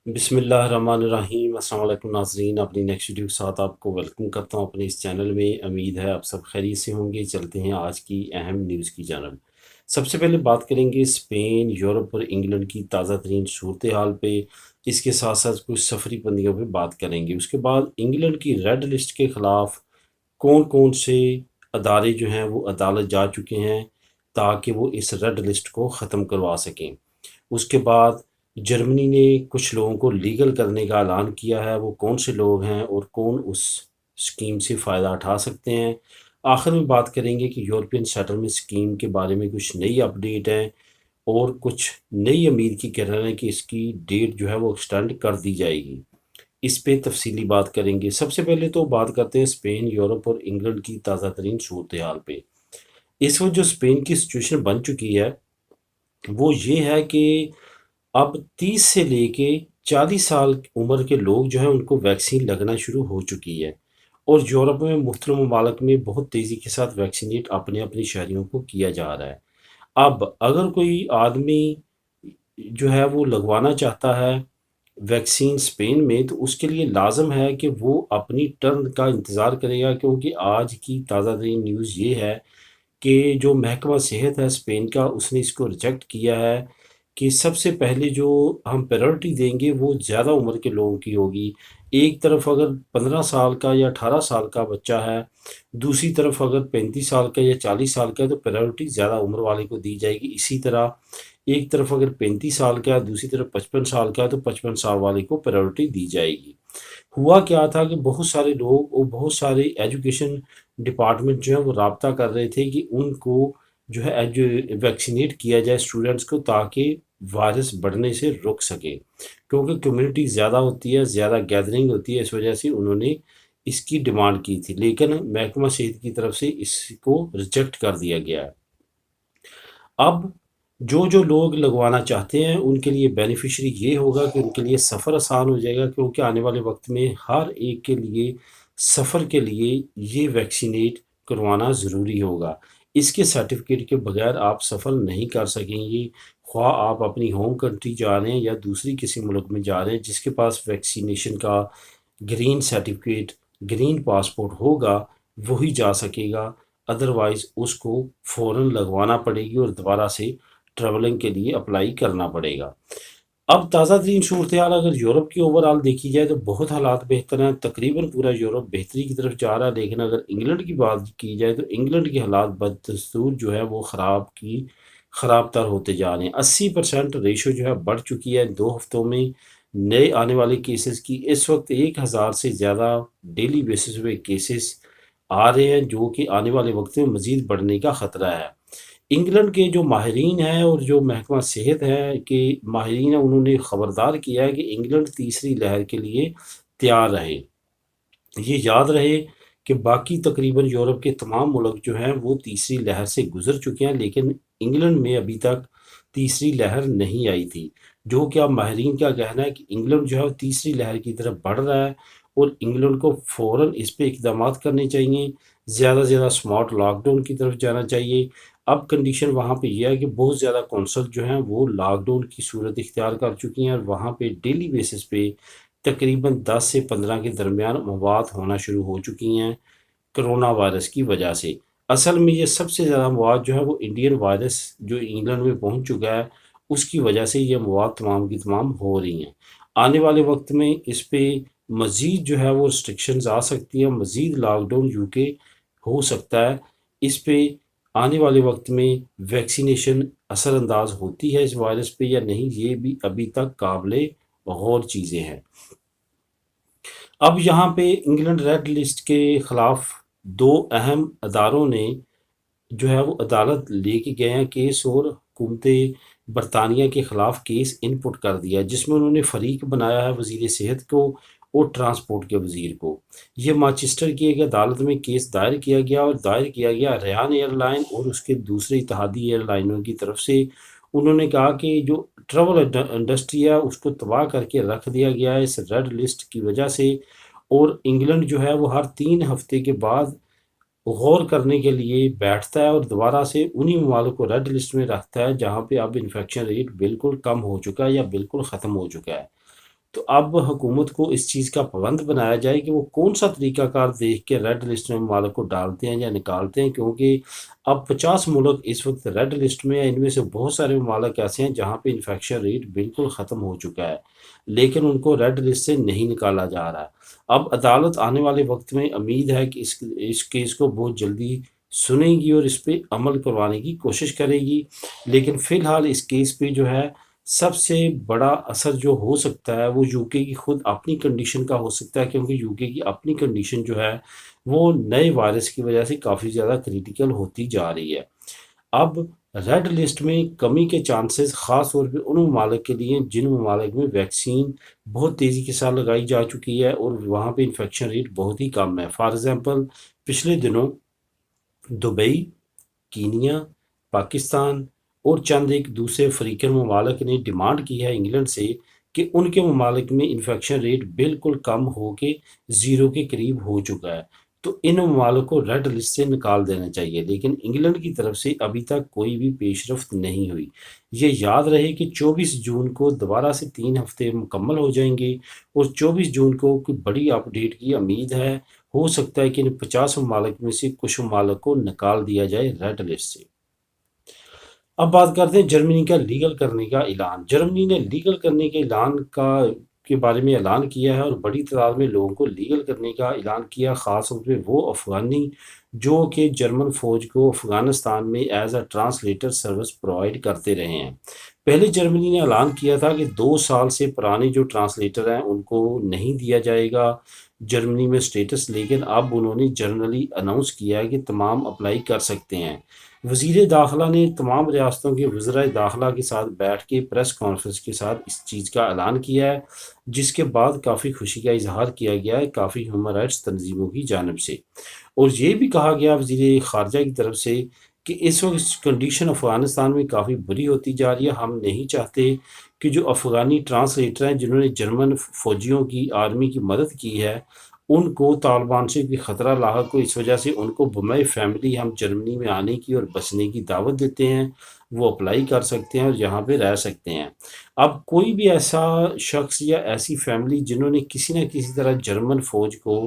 بسم اللہ الرحمن الرحیم۔ السلام علیکم ناظرین، اپنی نیکسٹ ویڈیو کے ساتھ آپ کو ویلکم کرتا ہوں اپنے اس چینل میں۔ امید ہے آپ سب خیریت سے ہوں گے۔ چلتے ہیں آج کی اہم نیوز کی جانب۔ سب سے پہلے بات کریں گے اسپین، یورپ اور انگلینڈ کی تازہ ترین صورتحال پہ۔ اس کے ساتھ ساتھ کچھ سفری بندیوں پہ بات کریں گے۔ اس کے بعد انگلینڈ کی ریڈ لسٹ کے خلاف کون کون سے ادارے جو ہیں وہ عدالت جا چکے ہیں تاکہ وہ اس ریڈ لسٹ کو ختم کروا سکیں۔ اس کے بعد جرمنی نے کچھ لوگوں کو لیگل کرنے کا اعلان کیا ہے، وہ کون سے لوگ ہیں اور کون اس اسکیم سے فائدہ اٹھا سکتے ہیں۔ آخر میں بات کریں گے کہ یورپین سیٹلمنٹ اسکیم کے بارے میں کچھ نئی اپڈیٹ ہیں اور کچھ نئی امید کی کہہ رہے ہیں کہ اس کی ڈیٹ جو ہے وہ ایکسٹینڈ کر دی جائے گی۔ اس پہ تفصیلی بات کریں گے۔ سب سے پہلے تو بات کرتے ہیں اسپین، یورپ اور انگلینڈ کی تازہ ترین صورتحال پہ۔ اس وقت جو اسپین کی سچویشن بن چکی ہے وہ یہ ہے کہ اب 30 سے لے کے 40 سال عمر کے لوگ جو ہیں ان کو ویکسین لگنا شروع ہو چکی ہے، اور یورپ میں مختلف ممالک میں بہت تیزی کے ساتھ ویکسینیٹ اپنے شہریوں کو کیا جا رہا ہے۔ اب اگر کوئی آدمی جو ہے وہ لگوانا چاہتا ہے ویکسین اسپین میں، تو اس کے لیے لازم ہے کہ وہ اپنی ٹرن کا انتظار کرے گا، کیونکہ آج کی تازہ ترین نیوز یہ ہے کہ جو محکمہ صحت ہے اسپین کا، اس نے اس کو ریجیکٹ کیا ہے کہ سب سے پہلے جو ہم پریورٹی دیں گے وہ زیادہ عمر کے لوگوں کی ہوگی۔ ایک طرف اگر 15 سال کا یا 18 سال کا بچہ ہے، دوسری طرف اگر 35 سال کا یا 40 سال کا ہے، تو پریورٹی زیادہ عمر والے کو دی جائے گی۔ اسی طرح ایک طرف اگر 35 سال کا ہے، دوسری طرف 55 سال کا ہے، تو 55 سال والے کو پریورٹی دی جائے گی۔ ہوا کیا تھا کہ بہت سارے لوگ اور بہت سارے ایجوکیشن ڈپارٹمنٹ جو ہے وہ رابطہ کر رہے تھے کہ ان کو جو ہے ویکسینیٹ کیا جائے اسٹوڈنٹس کو، تاکہ وائرس بڑھنے سے رک سکے، کیونکہ کمیونٹی زیادہ ہوتی ہے، زیادہ گیدرنگ ہوتی ہے، اس وجہ سے انہوں نے اس کی ڈیمانڈ کی تھی، لیکن محکمہ صحت کی طرف سے اس کو ریجیکٹ کر دیا گیا ہے۔ اب جو لوگ لگوانا چاہتے ہیں ان کے لیے بینیفیشری یہ ہوگا کہ ان کے لیے سفر آسان ہو جائے گا، کیونکہ آنے والے وقت میں ہر ایک کے لیے سفر کے لیے یہ ویکسینیٹ کروانا ضروری ہوگا۔ اس کے سرٹیفکیٹ کے بغیر آپ سفر نہیں کر سکیں گے، خواہ آپ اپنی ہوم کنٹری جا رہے ہیں یا دوسری کسی ملک میں جا رہے ہیں۔ جس کے پاس ویکسینیشن کا گرین سرٹیفکیٹ، گرین پاسپورٹ ہوگا وہی جا سکے گا، ادروائز اس کو فوراً لگوانا پڑے گی اور دوبارہ سے ٹریولنگ کے لیے اپلائی کرنا پڑے گا۔ اب تازہ ترین صورتحال اگر یورپ کی اوور آل دیکھی جائے تو بہت حالات بہتر ہیں، تقریباً پورا یورپ بہتری کی طرف جا رہا ہے، لیکن اگر انگلینڈ کی بات کی جائے تو انگلینڈ کے حالات بدستور جو ہے وہ خراب تر ہوتے جا رہے ہیں۔ 80% ریشو جو ہے بڑھ چکی ہے 2 ہفتوں میں نئے آنے والے کیسز کی۔ اس وقت 1000 سے زیادہ ڈیلی بیسس پہ کیسز آ رہے ہیں، جو کہ آنے والے وقت میں مزید بڑھنے کا خطرہ ہے۔ انگلینڈ کے جو ماہرین ہیں اور جو محکمہ صحت ہے کہ ماہرین ہیں، انہوں نے خبردار کیا ہے کہ انگلینڈ تیسری لہر کے لیے تیار رہے۔ یہ یاد رہے کہ باقی تقریباً یورپ کے تمام ملک جو ہیں وہ تیسری لہر سے گزر چکے ہیں، لیکن انگلینڈ میں ابھی تک تیسری لہر نہیں آئی تھی، جو کہ اب ماہرین کا کہنا ہے کہ انگلینڈ جو ہے وہ تیسری لہر کی طرف بڑھ رہا ہے، اور انگلینڈ کو فوراً اس پہ اقدامات کرنے چاہیے، زیادہ سے زیادہ اسمارٹ لاک ڈاؤن کی طرف جانا چاہیے۔ اب کنڈیشن وہاں پہ یہ ہے کہ بہت زیادہ کونسل جو ہیں وہ لاک ڈاؤن کی صورت اختیار کر چکی ہیں، اور وہاں پہ ڈیلی بیسس پہ تقریباً 10 سے 15 کے درمیان مواد ہونا شروع ہو چکی ہیں کرونا وائرس کی وجہ سے۔ اصل میں یہ سب سے زیادہ مواد جو ہے وہ انڈین وائرس جو انگلینڈ میں پہنچ چکا ہے اس کی وجہ سے یہ مواد تمام کی تمام ہو رہی ہیں۔ آنے والے وقت میں اس پہ مزید جو ہے وہ ریسٹرکشنز آ سکتی ہیں، مزید لاک ڈاؤن UK ہو سکتا ہے۔ اس پہ آنے والے وقت میں ویکسینیشن اثر انداز ہوتی ہے اس وائرس پہ یا نہیں، یہ بھی ابھی تک قابل غور چیزیں ہیں۔ اب یہاں پہ انگلینڈ ریڈ لسٹ کے خلاف 2 اہم اداروں نے جو ہے وہ عدالت لے کے گئے ہیں کیس، اور حکومت برطانیہ کے خلاف کیس ان پٹ کر دیا، جس میں انہوں نے فریق بنایا ہے وزیر صحت کو اور ٹرانسپورٹ کے وزیر کو۔ یہ مانچسٹر کی ایک عدالت میں کیس دائر کیا گیا، اور دائر کیا گیا ریان ایئر لائن اور اس کے دوسرے اتحادی ایئر لائنوں کی طرف سے۔ انہوں نے کہا کہ جو ٹریول انڈسٹری ہے اس کو تباہ کر کے رکھ دیا گیا ہے اس ریڈ لسٹ کی وجہ سے، اور انگلینڈ جو ہے وہ ہر 3 ہفتے کے بعد غور کرنے کے لیے بیٹھتا ہے اور دوبارہ سے انہی ممالک کو ریڈ لسٹ میں رکھتا ہے جہاں پہ اب انفیکشن ریٹ بالکل کم ہو چکا ہے یا بالکل ختم ہو چکا ہے۔ تو اب حکومت کو اس چیز کا پابند بنایا جائے کہ وہ کون سا طریقہ کار دیکھ کے ریڈ لسٹ میں ممالک کو ڈالتے ہیں یا نکالتے ہیں، کیونکہ اب 50 ملک اس وقت ریڈ لسٹ میں ہیں۔ ان میں سے بہت سارے ممالک ایسے ہیں جہاں پہ انفیکشن ریٹ بالکل ختم ہو چکا ہے، لیکن ان کو ریڈ لسٹ سے نہیں نکالا جا رہا ہے۔ اب عدالت آنے والے وقت میں امید ہے کہ اس کیس کو بہت جلدی سنے گی اور اس پہ عمل کروانے کی کوشش کرے گی، لیکن فی الحال اس کیس پہ جو ہے سب سے بڑا اثر جو ہو سکتا ہے وہ یو کے کی خود اپنی کنڈیشن کا ہو سکتا ہے، کیونکہ یو کے کی اپنی کنڈیشن جو ہے وہ نئے وائرس کی وجہ سے کافی زیادہ کریٹیکل ہوتی جا رہی ہے۔ اب ریڈ لسٹ میں کمی کے چانسز خاص طور پہ ان ممالک کے لیے جن ممالک میں ویکسین بہت تیزی کے ساتھ لگائی جا چکی ہے اور وہاں پہ انفیکشن ریٹ بہت ہی کم ہے۔ فار ایگزامپل پچھلے دنوں دبئی، کینیا، پاکستان اور چند ایک دوسرے افریقن ممالک نے ڈیمانڈ کی ہے انگلینڈ سے کہ ان کے ممالک میں انفیکشن ریٹ بالکل کم ہو کے زیرو کے قریب ہو چکا ہے، تو ان ممالک کو ریڈ لسٹ سے نکال دینا چاہیے، لیکن انگلینڈ کی طرف سے ابھی تک کوئی بھی پیش رفت نہیں ہوئی۔ یہ یاد رہے کہ 24 جون کو دوبارہ سے 3 ہفتے مکمل ہو جائیں گے اور 24 جون کو کوئی بڑی اپ ڈیٹ کی امید ہے۔ ہو سکتا ہے کہ ان 50 ممالک میں سے کچھ ممالک کو نکال دیا جائے ریڈ لسٹ سے۔ اب بات کرتے ہیں جرمنی کا لیگل کرنے کا اعلان۔ جرمنی نے لیگل کرنے کے کے بارے میں اعلان کیا ہے اور بڑی تعداد میں لوگوں کو لیگل کرنے کا اعلان کیا، خاص طور پہ وہ افغانی جو کہ جرمن فوج کو افغانستان میں as a translator service provide کرتے رہے ہیں۔ پہلے جرمنی نے اعلان کیا تھا کہ 2 سال سے پرانے جو ٹرانسلیٹر ہیں ان کو نہیں دیا جائے گا جرمنی میں سٹیٹس، لیکن اب انہوں نے جنرلی اناؤنس کیا ہے کہ تمام اپلائی کر سکتے ہیں۔ وزیر داخلہ نے تمام ریاستوں کے وزرائے داخلہ کے ساتھ بیٹھ کے پریس کانفرنس کے ساتھ اس چیز کا اعلان کیا ہے، جس کے بعد کافی خوشی کا اظہار کیا گیا ہے کافی ہیومن رائٹس تنظیموں کی جانب سے، اور یہ بھی کہا گیا وزیر خارجہ کی طرف سے کہ اس وقت کنڈیشن افغانستان میں کافی بری ہوتی جا رہی ہے۔ ہم نہیں چاہتے کہ جو افغانی ٹرانسلیٹر ہیں جنہوں نے جرمن فوجیوں کی آرمی کی مدد کی ہے ان کو طالبان سے بھی خطرہ لاحق ہو، اس وجہ سے ان کو بمائے فیملی ہم جرمنی میں آنے کی اور بسنے کی دعوت دیتے ہیں، وہ اپلائی کر سکتے ہیں اور یہاں پہ رہ سکتے ہیں۔ اب کوئی بھی ایسا شخص یا ایسی فیملی جنہوں نے کسی نہ کسی طرح جرمن فوج کو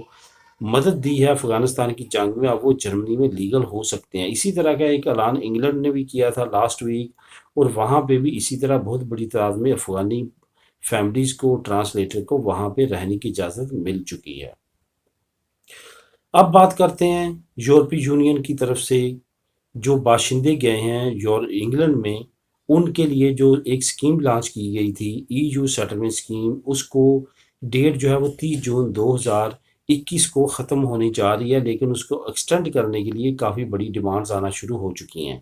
مدد دی ہے افغانستان کی جنگ میں، اب وہ جرمنی میں لیگل ہو سکتے ہیں۔ اسی طرح کا ایک اعلان انگلینڈ نے بھی کیا تھا لاسٹ ویک، اور وہاں پہ بھی اسی طرح بہت بڑی تعداد میں افغانی فیملیز کو ٹرانسلیٹر کو وہاں پہ رہنے کی اجازت مل چکی ہے۔ اب بات کرتے ہیں یورپی یونین کی طرف سے جو باشندے گئے ہیں انگلینڈ میں، ان کے لیے جو ایک سکیم لانچ کی گئی تھی ای یو سیٹلمنٹ سکیم، اس کو ڈیٹ جو ہے وہ 30 جون 2021 کو ختم ہونے جا رہی ہے، لیکن اس کو ایکسٹینڈ کرنے کے لیے کافی بڑی ڈیمانڈز آنا شروع ہو چکی ہیں۔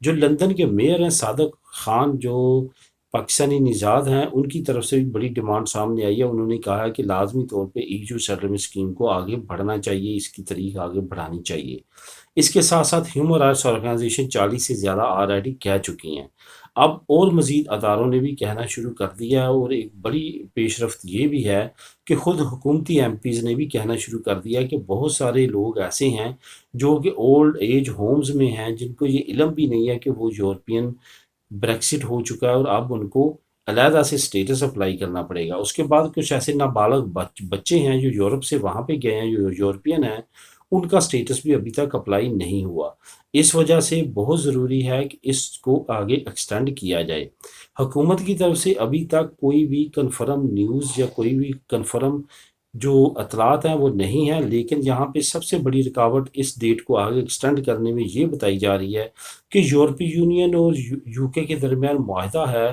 جو لندن کے میئر ہیں صادق خان، جو پاکستانی نژاد ہیں، ان کی طرف سے بھی بڑی ڈیمانڈ سامنے آئی ہے۔ انہوں نے کہا ہے کہ لازمی طور پہ ای یو سیٹلمنٹ سکیم کو آگے بڑھنا چاہیے، اس کی تاریخ آگے بڑھانی چاہیے۔ اس کے ساتھ ساتھ ہیومن رائٹس آرگنائزیشن 40 سے زیادہ آلریڈی کہہ چکی ہیں، اب اور مزید اداروں نے بھی کہنا شروع کر دیا ہے، اور ایک بڑی پیش رفت یہ بھی ہے کہ خود حکومتی ایم پیز نے بھی کہنا شروع کر دیا کہ بہت سارے لوگ ایسے ہیں جو کہ اولڈ ایج ہومز میں ہیں، جن کو یہ علم بھی نہیں ہے کہ وہ یورپین بریکسٹ ہو چکا ہے اور اب ان کو علیحدہ سے سٹیٹس اپلائی کرنا پڑے گا۔ اس کے بعد کچھ ایسے نابالغ بچے ہیں جو یورپ سے وہاں پہ گئے ہیں، جو یورپین ہیں، ان کا سٹیٹس بھی ابھی تک اپلائی نہیں ہوا۔ اس وجہ سے بہت ضروری ہے کہ اس کو آگے ایکسٹینڈ کیا جائے۔ حکومت کی طرف سے ابھی تک کوئی بھی کنفرم نیوز یا کوئی بھی کنفرم جو اطلاعات ہیں وہ نہیں ہیں، لیکن یہاں پہ سب سے بڑی رکاوٹ اس ڈیٹ کو آگے ایکسٹینڈ کرنے میں یہ بتائی جا رہی ہے کہ یورپی یونین اور یو کے درمیان معاہدہ ہے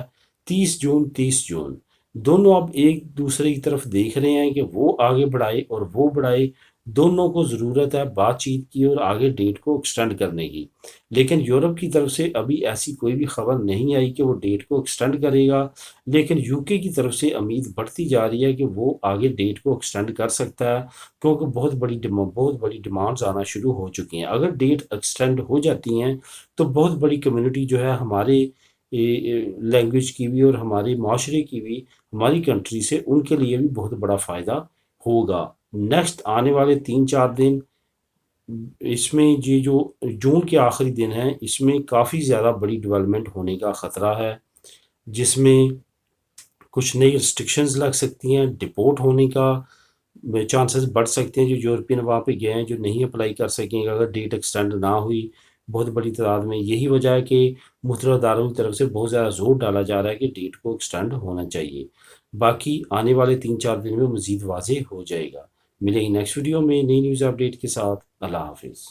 30 جون دونوں اب ایک دوسرے کی طرف دیکھ رہے ہیں کہ وہ آگے بڑھائے اور وہ بڑھائے، دونوں کو ضرورت ہے بات چیت کی اور آگے ڈیٹ کو ایکسٹینڈ کرنے کی، لیکن یورپ کی طرف سے ابھی ایسی کوئی بھی خبر نہیں آئی کہ وہ ڈیٹ کو ایکسٹینڈ کرے گا، لیکن یو کے کی طرف سے امید بڑھتی جا رہی ہے کہ وہ آگے ڈیٹ کو ایکسٹینڈ کر سکتا ہے، کیونکہ بہت بڑی ڈیمانڈز آنا شروع ہو چکی ہیں۔ اگر ڈیٹ ایکسٹینڈ ہو جاتی ہیں تو بہت بڑی کمیونٹی جو ہے ہمارے لینگویج کی بھی اور ہمارے معاشرے کی بھی، ہماری کنٹری سے، ان کے لیے بھی بہت بڑا فائدہ ہوگا۔ نیکسٹ آنے والے 3-4 دن، اس میں یہ جو جون کے آخری دن ہیں، اس میں کافی زیادہ بڑی ڈیولپمنٹ ہونے کا خطرہ ہے، جس میں کچھ نئی ریسٹرکشنز لگ سکتی ہیں، ڈپورٹ ہونے کا چانسز بڑھ سکتے ہیں. جو یورپین وہاں پہ گئے ہیں جو نہیں اپلائی کر سکیں گے اگر ڈیٹ ایکسٹینڈ نہ ہوئی بہت بڑی تعداد میں. یہی وجہ ہے کہ مختلف اداروں کی طرف سے بہت زیادہ زور ڈالا جا رہا ہے کہ ڈیٹ کو ایکسٹینڈ ہونا چاہیے. باقی آنے والے 3-4 دن میں مزید واضح ہو جائے گا. ملیں گے نیکسٹ ویڈیو میں نئی نیوز اپڈیٹ کے ساتھ. اللہ حافظ.